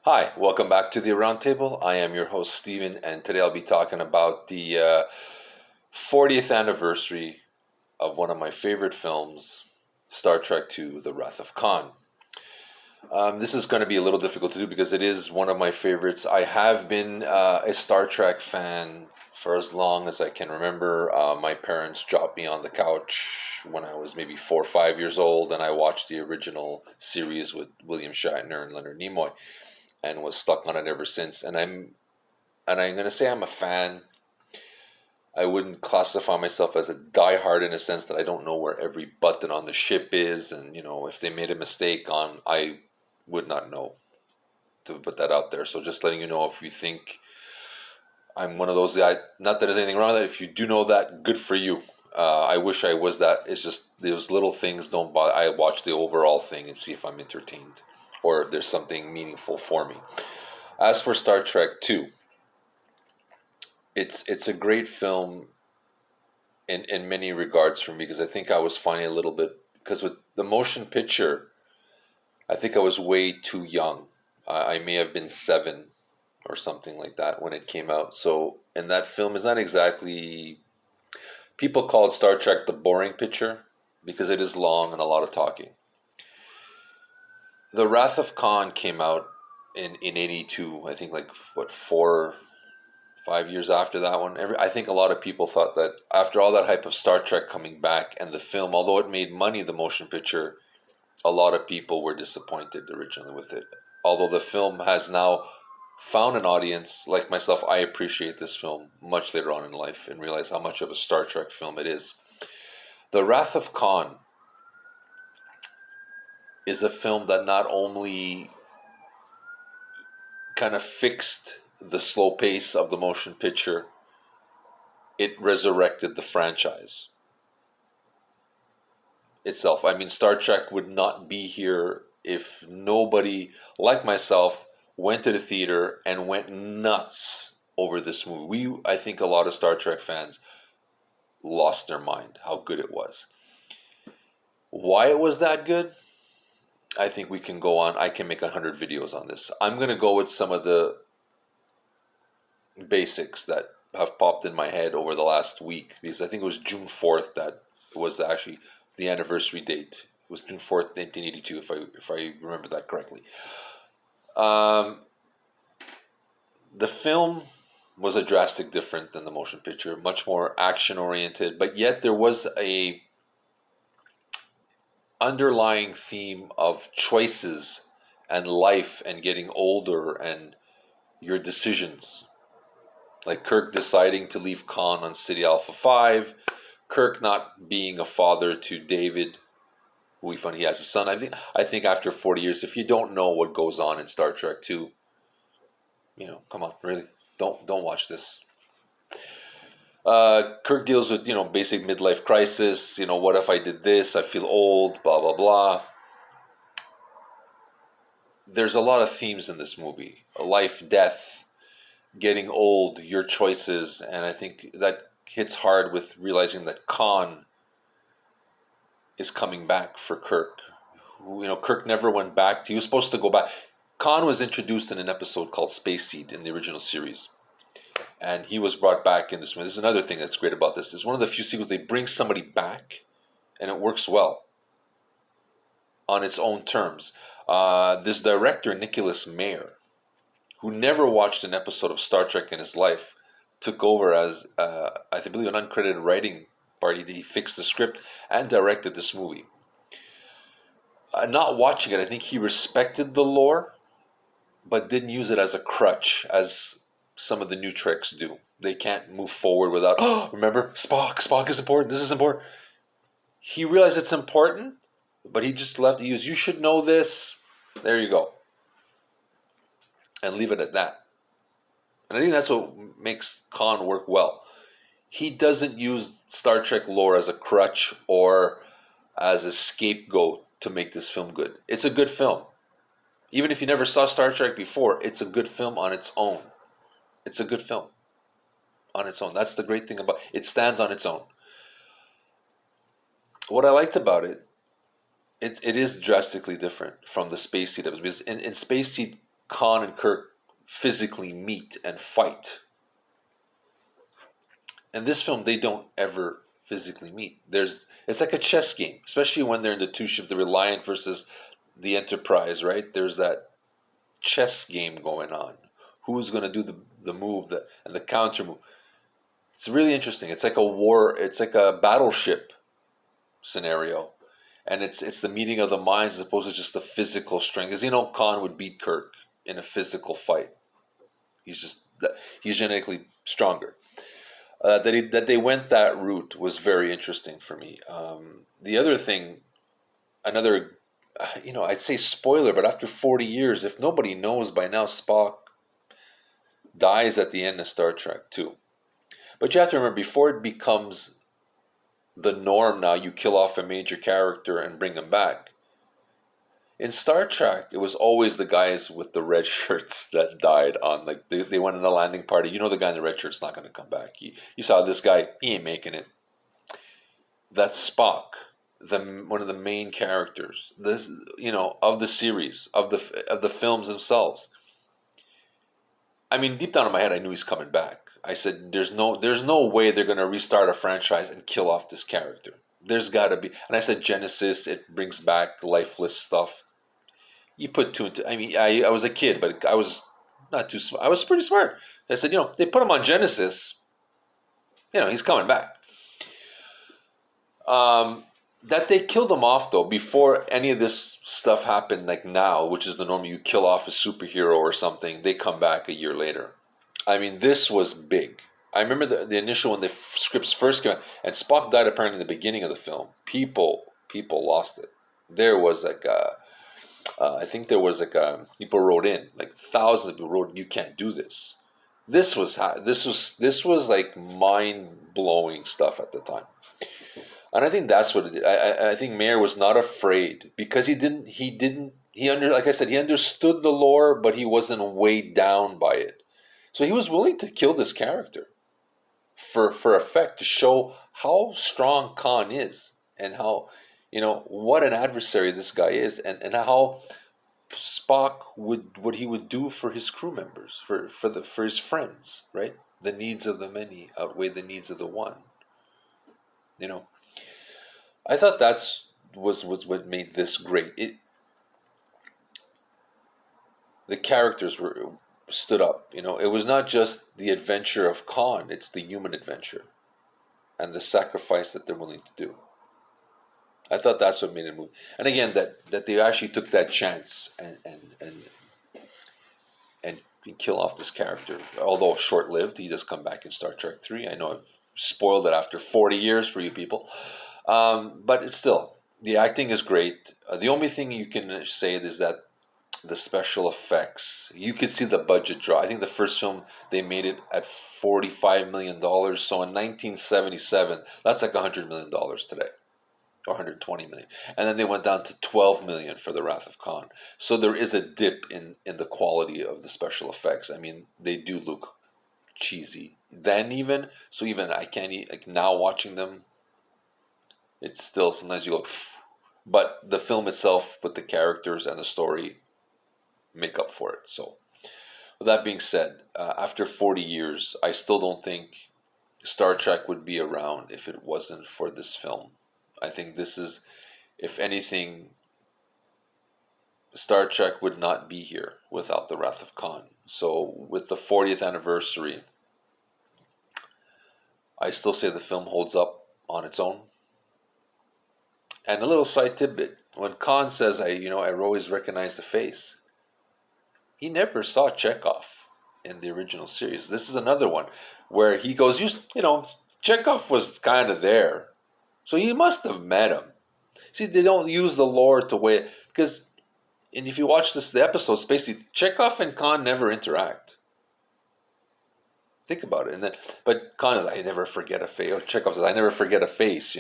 Hi, welcome back to the Aroundtable. I am your host, Steven, and today I'll be talking about the 40th anniversary of one of my favorite films, Star Trek II: The Wrath of Khan. This is going to be a little difficult to do because it is one of my favorites. I have been a Star Trek fan for as long as I can remember. My parents dropped me on the couch when I was maybe 4 or 5 years old, and I watched the original series with William Shatner and Leonard Nimoy and was stuck on it ever since. And I'm gonna say I'm a fan. I wouldn't classify myself as a diehard in a sense that I don't know where every button on the ship is, and if they made a mistake on, I would not know to put that out there. So just letting you know, if you think I'm one of those guys, not that there's anything wrong with that. If you do know that, good for you. I wish I was that. It's just those little things don't bother. I watch the overall thing and see if I'm entertained or if there's something meaningful for me. As for Star Trek 2, it's a great film in many regards for me because I think I was finding a little bit because with the motion picture, I think I was way too young. I may have been 7 or something like that when it came out. So, and that film is not exactly, people call it Star Trek the boring picture because it is long and a lot of talking. The Wrath of Khan came out in 82, I think, like what, 4 5 years after that one. I think a lot of people thought that after all that hype of Star Trek coming back and the film, although it made money, the motion picture, a lot of people were disappointed originally with it. Although the film has now found an audience, like myself, I appreciate this film much later on in life and realize how much of a Star Trek film it is. The Wrath of Khan is a film that not only kind of fixed the slow pace of the motion picture, it resurrected the franchise itself. I mean, Star Trek would not be here if nobody like myself went to the theater and went nuts over this movie. I think a lot of Star Trek fans lost their mind how good it was. Why it was that good? I think we can go on. I can make 100 videos on this. I'm going to go with some of the basics that have popped in my head over the last week because I think it was June 4th that was actually the anniversary date. It was June 4th, 1982, if I remember that correctly. Um, the film was a drastic different than the motion picture, much more action oriented, but yet there was a underlying theme of choices and life and getting older and your decisions. Like Kirk deciding to leave Khan on City Alpha 5, Kirk not being a father to David, who we find he has a son. I think after 40 years, if you don't know what goes on in Star Trek 2, come on, really, don't watch this. Kirk deals with basic midlife crisis. What if I did this? I feel old. Blah blah blah. There's a lot of themes in this movie: life, death, getting old, your choices, and I think that hits hard with realizing that Khan is coming back for Kirk. Kirk never went back. He was supposed to go back. Khan was introduced in an episode called Space Seed in the original series, and he was brought back in this one. This is another thing that's great about this. It's one of the few sequels they bring somebody back, and it works well on its own terms. This director, Nicholas Meyer, who never watched an episode of Star Trek in his life, took over as, I believe, an uncredited writing party. He fixed the script and directed this movie. Not watching it, I think he respected the lore, but didn't use it as a crutch, as some of the new Treks do. They can't move forward without, oh, remember, Spock is important, this is important. He realized it's important, but he just left to use, you should know this, there you go. And leave it at that. And I think that's what makes Khan work well. He doesn't use Star Trek lore as a crutch or as a scapegoat to make this film good. It's a good film. Even if you never saw Star Trek before, it's a good film on its own. It's a good film on its own. That's the great thing about it. It stands on its own. What I liked about it is drastically different from the Space Seed episode. Because in Space Seed, Khan and Kirk physically meet and fight. In this film, they don't ever physically meet. It's like a chess game, especially when they're in the two ship, the Reliant versus the Enterprise, right? There's that chess game going on. Who's going to do the move and the counter move? It's really interesting. It's like a war. It's like a battleship scenario, and it's the meeting of the minds as opposed to just the physical strength. Because Khan would beat Kirk in a physical fight. He's just he's genetically stronger. That they went that route was very interesting for me. The other thing, another, I'd say spoiler, but after 40 years, if nobody knows by now, Spock dies at the end of Star Trek too. But you have to remember, before it becomes the norm now, you kill off a major character and bring him back. In Star Trek, it was always the guys with the red shirts that died on, like, they went on the landing party. The guy in the red shirt's not going to come back. You saw this guy, he ain't making it. That's Spock, one of the main characters, of the series, of the films themselves. I mean, deep down in my head, I knew he's coming back. I said, there's no way they're going to restart a franchise and kill off this character. There's got to be. And I said, Genesis, it brings back lifeless stuff. You put two into. I mean, I was a kid, but I was not too smart. I was pretty smart. I said, they put him on Genesis. He's coming back. That they killed him off, though, before any of this stuff happened, like now, which is the norm. You kill off a superhero or something, they come back a year later. I mean, this was big. I remember the initial when the scripts first came out, and Spock died apparently in the beginning of the film. People lost it. There was like I think there was like people wrote in, like thousands of people wrote, "You can't do this." This was like mind blowing stuff at the time, and I think that's what it did. I think Mayer was not afraid because like I said, he understood the lore, but he wasn't weighed down by it. So he was willing to kill this character for effect, to show how strong Khan is and how, what an adversary this guy is, and how Spock what he would do for his crew members, for his friends, right? The needs of the many outweigh the needs of the one. I thought was what made this great. The characters stood up. It was not just the adventure of Khan; it's the human adventure, and the sacrifice that they're willing to do. I thought that's what made it move. And again, that they actually took that chance and kill off this character. Although short-lived, he does come back in Star Trek 3. I know I've spoiled it after 40 years for you people. But it's still, the acting is great. The only thing you can say is that the special effects, you could see the budget drop. I think the first film, they made it at $45 million. So in 1977, that's like $100 million today. Or 120 million. And then they went down to 12 million for The Wrath of Khan. So there is a dip in the quality of the special effects. I mean, they do look cheesy. Even I can't like now watching them, it's still sometimes you go, but the film itself with the characters and the story make up for it. So with that being said, after 40 years, I still don't think Star Trek would be around if it wasn't for this film. I think this is, if anything, Star Trek would not be here without The Wrath of Khan. So with the 40th anniversary, I still say the film holds up on its own. And a little side tidbit, when Khan says, I always recognize the face, he never saw Chekhov in the original series. This is another one where he goes, Chekhov was kind of there. So he must have met him. See, they don't use the lore to weigh, because, and if you watch the episodes, basically Chekhov and Khan never interact. Think about it, but Khan is, I never forget a face. Or Chekhov says, I never forget a face.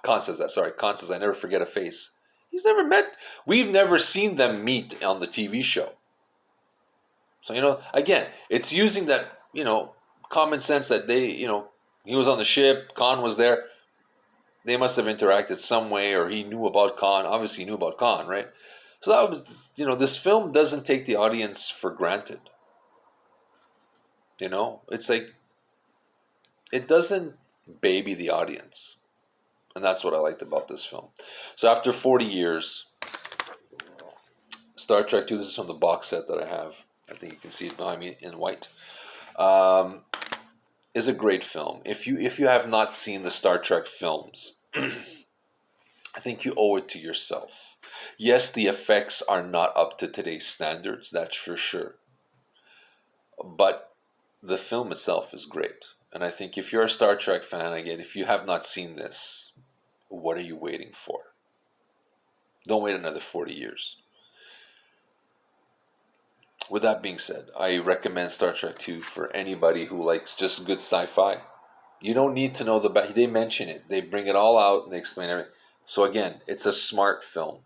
Khan says that. Sorry, Khan says, I never forget a face. He's never met. We've never seen them meet on the TV show. So again, it's using that common sense that they he was on the ship, Khan was there. They must have interacted some way, or he knew about Khan. Obviously, he knew about Khan, right? So that was, this film doesn't take the audience for granted. It's like it doesn't baby the audience. And that's what I liked about this film. So after 40 years, Star Trek 2, this is from the box set that I have. I think you can see it behind me in white. Um, is a great film. If you have not seen the Star Trek films, I think you owe it to yourself. Yes, the effects are not up to today's standards, that's for sure. But the film itself is great. And I think if you're a Star Trek fan, again, if you have not seen this, what are you waiting for? Don't wait another 40 years. With that being said, I recommend Star Trek 2 for anybody who likes just good sci-fi. You don't need to know the back. They mention it. They bring it all out and they explain everything. So again, it's a smart film.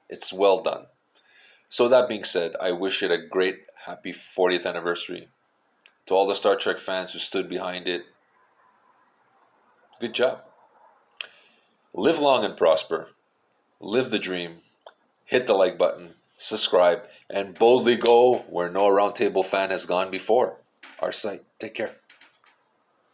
It's well done. So that being said, I wish it a great, happy 40th anniversary. To all the Star Trek fans who stood behind it, good job. Live long and prosper. Live the dream. Hit the like button. Subscribe. And boldly go where no Roundtable fan has gone before. Our site. Take care.